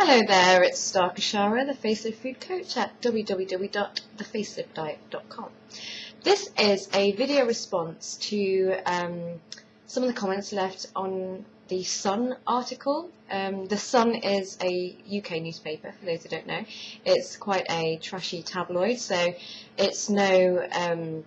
Hello there, it's Star Khechara, the Facelift Food Coach at www.thefaceliftdiet.com. This is a video response to some of the comments left on the Sun article. The Sun is a UK newspaper, for those who don't know. It's quite a trashy tabloid, so it's no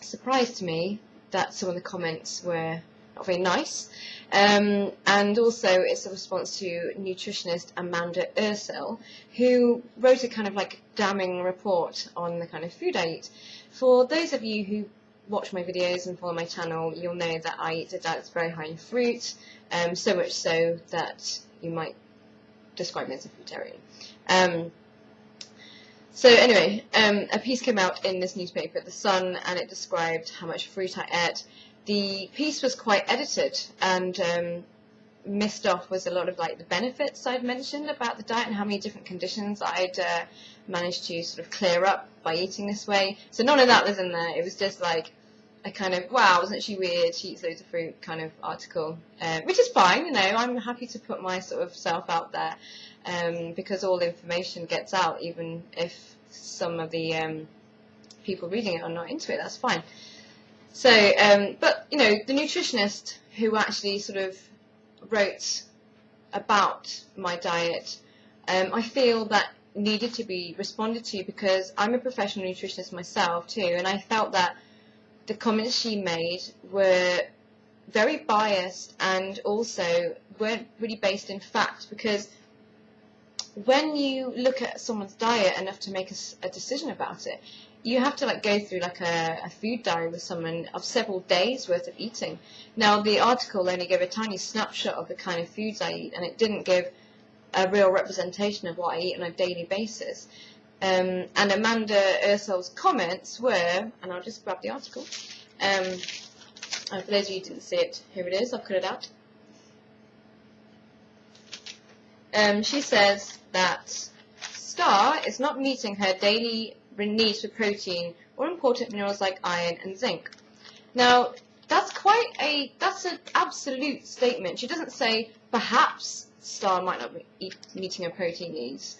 surprise to me that some of the comments were not very nice. And also it's a response to nutritionist Amanda Ursell, who wrote a kind of like damning report on the kind of food I eat. For those of you who watch my videos and follow my channel, you'll know that I eat a diet that's very high in fruit, so much so that you might describe me as a fruitarian. So anyway, a piece came out in this newspaper, The Sun, and it described how much fruit I ate. The piece was quite edited, and missed off was a lot of like the benefits I'd mentioned about the diet and how many different conditions I'd managed to sort of clear up by eating this way. So none of that was in there. It was just like a kind of, wow, isn't she weird, she eats loads of fruit kind of article, which is fine, you know. I'm happy to put my sort of self out there, because all the information gets out, even if some of the people reading it are not into it. That's fine. So, but you know, the nutritionist who actually sort of wrote about my diet, I feel that needed to be responded to, because I'm a professional nutritionist myself too, and I felt that the comments she made were very biased and also weren't really based in fact, because when you look at someone's diet enough to make a decision about it, you have to like go through like a food diary with someone of several days worth of eating. Now the article only gave a tiny snapshot of the kind of foods I eat, and it didn't give a real representation of what I eat on a daily basis. And Amanda Ursell's comments were, and I'll just grab the article, and for those of you who didn't see it, here it is, I'll cut it out. She says that Star is not meeting her daily needs for protein or important minerals like iron and zinc. Now, that's an absolute statement. She doesn't say perhaps Star might not be meeting her protein needs.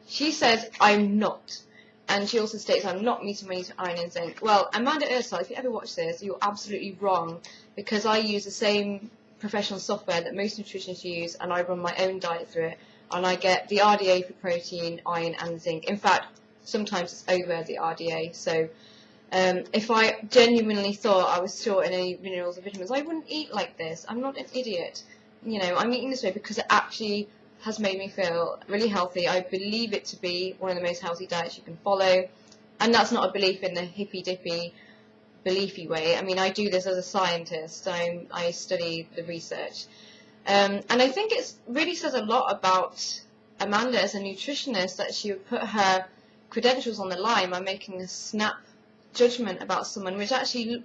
She says, I'm not. And she also states, I'm not meeting my needs for iron and zinc. Well, Amanda Ursell, if you ever watch this, you're absolutely wrong, because I use the same professional software that most nutritionists use, and I run my own diet through it, and I get the RDA for protein, iron and zinc. In fact, sometimes it's over the RDA, so if I genuinely thought I was short in any minerals or vitamins, I wouldn't eat like this. I'm not an idiot. You know, I'm eating this way because it actually has made me feel really healthy. I believe it to be one of the most healthy diets you can follow, and that's not a belief in the hippy-dippy, beliefy way. I mean, I do this as a scientist. I study the research. And I think it really says a lot about Amanda as a nutritionist that she would put her credentials on the line by making a snap judgment about someone, which actually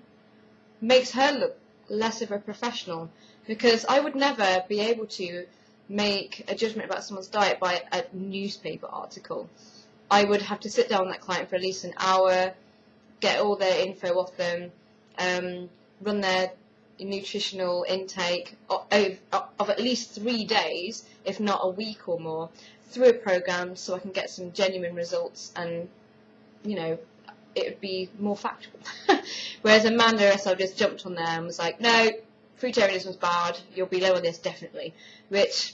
makes her look less of a professional, because I would never be able to make a judgment about someone's diet by a newspaper article. I would have to sit down with that client for at least an hour, get all their info off them, run their nutritional intake of at least 3 days, if not a week or more, through a program, so I can get some genuine results, and you know, it would be more factual. Whereas Amanda Ursell just jumped on there and was like, no, fruitarianism's bad, you'll be low on this definitely. Which,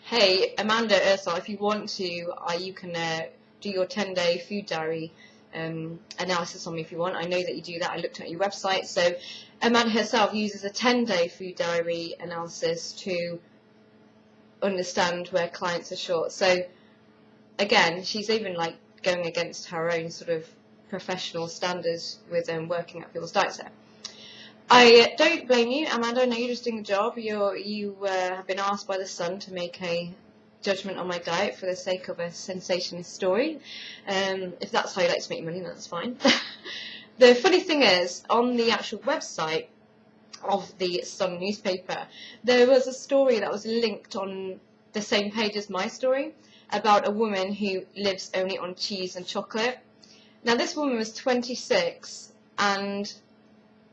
hey, Amanda Ursell, if you want to, you can do your 10-day food diary analysis on me if you want. I know that you do that. I looked at your website. So Amanda herself uses a 10-day food diary analysis to understand where clients are short. So again, she's even like going against her own sort of professional standards with working out people's diets there. I don't blame you, Amanda. I know you're just doing a job. You have been asked by the Sun to make a judgment on my diet for the sake of a sensationalist story. If that's how you like to make money, that's fine. The funny thing is, on the actual website of the Sun newspaper, there was a story that was linked on the same page as my story about a woman who lives only on cheese and chocolate. Now, this woman was 26, and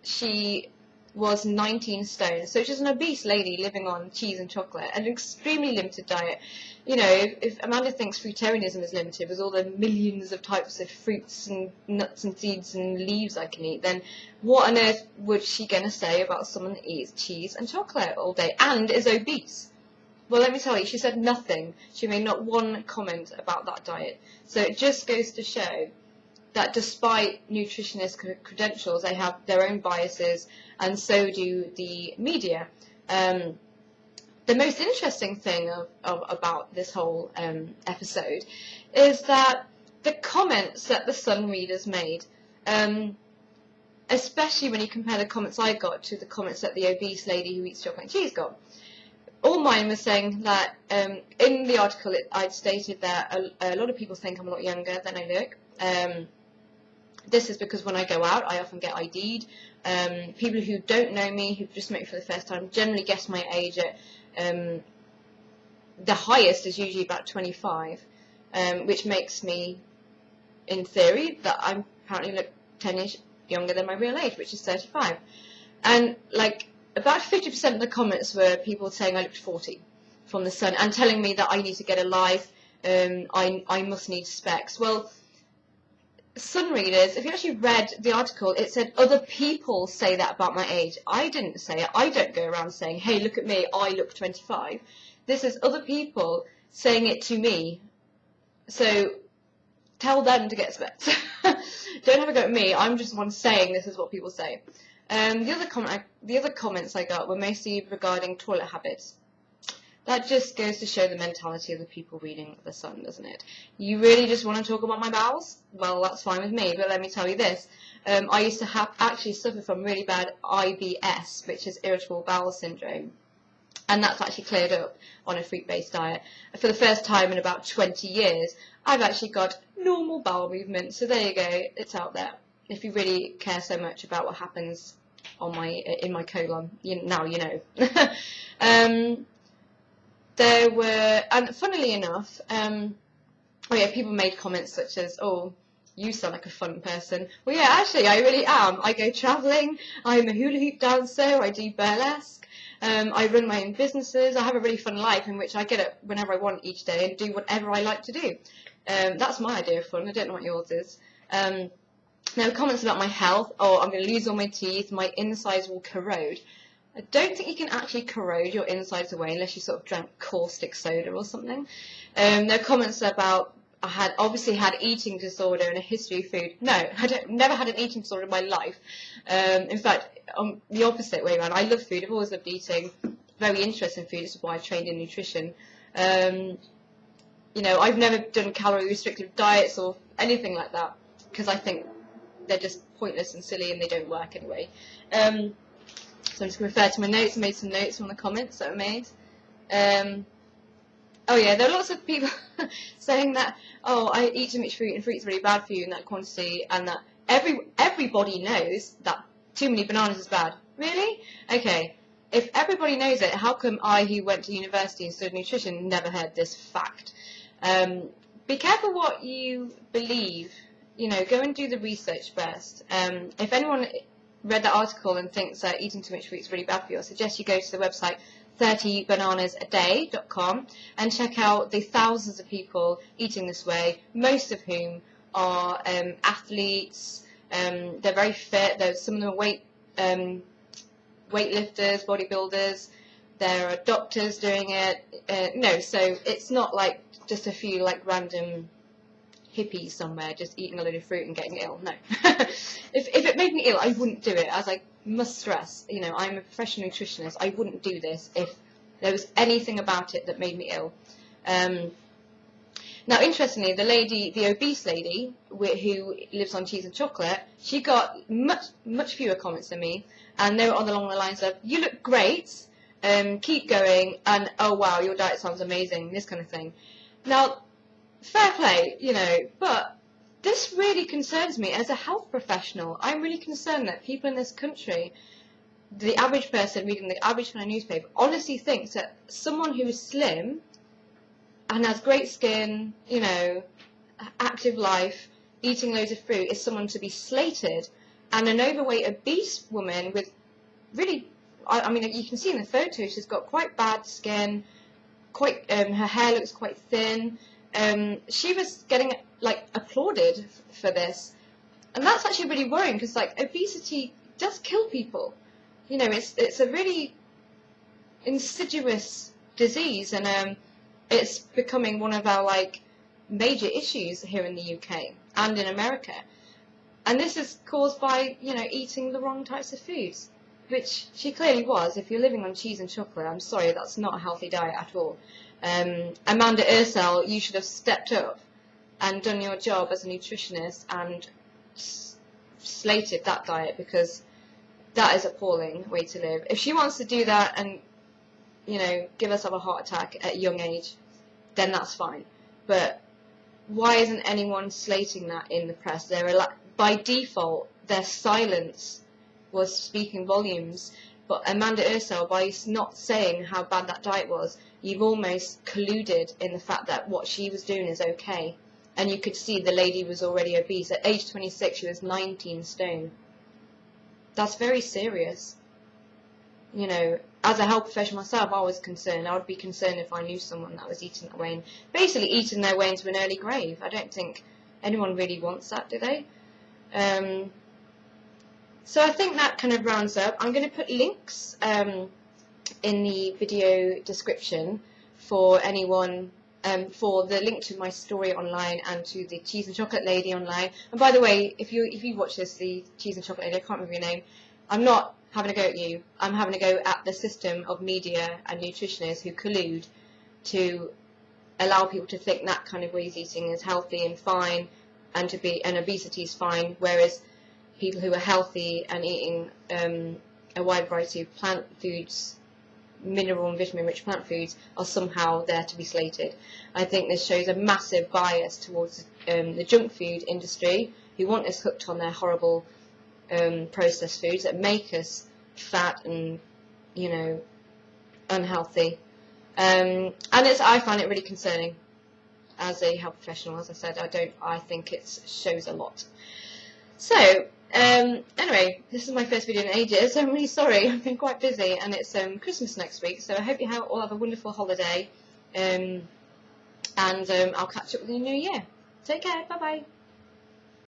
she was 19 stone. So she's an obese lady living on cheese and chocolate, an extremely limited diet. You know, if Amanda thinks fruitarianism is limited with all the millions of types of fruits and nuts and seeds and leaves I can eat, then what on earth would she gonna say about someone that eats cheese and chocolate all day and is obese? Well, let me tell you, she said nothing. She made not one comment about that diet. So it just goes to show that despite nutritionist credentials, they have their own biases, and so do the media. The most interesting thing about this whole episode is that the comments that the Sun readers made, especially when you compare the comments I got to the comments that the obese lady who eats chocolate and cheese got. All mine was saying that in the article I'd stated that a lot of people think I'm a lot younger than I look. This is because when I go out, I often get ID'd. People who don't know me, who've just met me for the first time, generally guess my age at the highest is usually about 25, which makes me, in theory, that I apparently look 10 years younger than my real age, which is 35. And like about 50% of the comments were people saying I looked 40 from the Sun and telling me that I need to get a life, I must need specs. Well, Sun readers, if you actually read the article, it said other people say that about my age. I didn't say it. I don't go around saying, hey, look at me, I look 25. This is other people saying it to me. So tell them to get specs. Don't have a go at me. I'm just one saying this is what people say. The other comments I got were mostly regarding toilet habits. That just goes to show the mentality of the people reading The Sun, doesn't it? You really just want to talk about my bowels? Well, that's fine with me, but let me tell you this. I used to actually suffer from really bad IBS, which is irritable bowel syndrome. And that's actually cleared up on a fruit-based diet. For the first time in about 20 years, I've actually got normal bowel movement. So there you go, it's out there. If you really care so much about what happens on in my colon, now you know. There were, and funnily enough, people made comments such as, oh, you sound like a fun person. Well, yeah, actually, I really am. I go travelling, I'm a hula hoop dancer, I do burlesque, I run my own businesses, I have a really fun life in which I get up whenever I want each day and do whatever I like to do. That's my idea of fun, I don't know what yours is. Now, comments about my health, oh, I'm going to lose all my teeth, my insides will corrode. I don't think you can actually corrode your insides away unless you sort of drank caustic soda or something. There are comments about I obviously had eating disorder and a history of food. No, never had an eating disorder in my life. In fact, the opposite way around. I love food. I've always loved eating. Very interested in food. This is why I trained in nutrition. I've never done calorie restrictive diets or anything like that because I think they're just pointless and silly and they don't work anyway. So I'm just going to refer to my notes. I made some notes from the comments that were made. Oh yeah, there are lots of people saying that, oh, I eat too much fruit and fruit's really bad for you in that quantity, and that everybody knows that too many bananas is bad. Really? Okay. If everybody knows it, how come I, who went to university and studied nutrition, never heard this fact? Be careful what you believe. Go and do the research first. If anyone read that article and thinks that eating too much fruit is really bad for you, I suggest you go to the website 30bananasaday.com and check out the thousands of people eating this way, most of whom are athletes. They're very fit. Some of them are weightlifters, bodybuilders. There are doctors doing it. So it's not like just a few like random hippies somewhere just eating a load of fruit and getting ill. No. If it made me ill, I wouldn't do it. As I must stress, I'm a professional nutritionist. I wouldn't do this if there was anything about it that made me ill. Now, interestingly, the obese lady who lives on cheese and chocolate, she got much fewer comments than me, and they were along the lines of, you look great, keep going, and oh wow, your diet sounds amazing, this kind of thing. Now, fair play, but this really concerns me as a health professional. I'm really concerned that people in this country, the average person reading the average kind of newspaper, honestly thinks that someone who is slim and has great skin, active life, eating loads of fruit is someone to be slated, and an overweight obese woman with really, I mean, you can see in the photo, she's got quite bad skin, her hair looks quite thin. She was getting like applauded for this, and that's actually really worrying because like obesity does kill people. You know, it's a really insidious disease, and it's becoming one of our like major issues here in the UK and in America. And this is caused by, you know, eating the wrong types of foods, which she clearly was. If you're living on cheese and chocolate, I'm sorry, that's not a healthy diet at all. Amanda Ursell, you should have stepped up and done your job as a nutritionist and slated that diet, because that is appalling way to live. If she wants to do that and, you know, give herself a heart attack at a young age, then that's fine. But why isn't anyone slating that in the press? By default, their silence was speaking volumes. But Amanda Ursell, by not saying how bad that diet was, you've almost colluded in the fact that what she was doing is okay. And you could see the lady was already obese. At age 26, she was 19 stone. That's very serious. You know, as a health professional myself, I was concerned. I would be concerned if I knew someone that was eating that way, and basically eating their way into an early grave. I don't think anyone really wants that, do they? So I think that kind of rounds up. I'm going to put links in the video description for anyone, for the link to my story online and to the Cheese and Chocolate Lady online. And by the way, if you watch this, the Cheese and Chocolate Lady, I can't remember your name, I'm not having a go at you. I'm having a go at the system of media and nutritionists who collude to allow people to think that kind of ways eating is healthy and fine, and obesity is fine, whereas people who are healthy and eating a wide variety of plant foods, mineral and vitamin-rich plant foods, are somehow there to be slated. I think this shows a massive bias towards the junk food industry, who want us hooked on their horrible processed foods that make us fat and, you know, unhealthy. And I find it really concerning as a health professional. As I said, I think it shows a lot. So anyway, this is my first video in ages, so I'm really sorry. I've been quite busy, and it's Christmas next week, so I hope you all have a wonderful holiday, and I'll catch up with you in the new year. Take care, bye bye.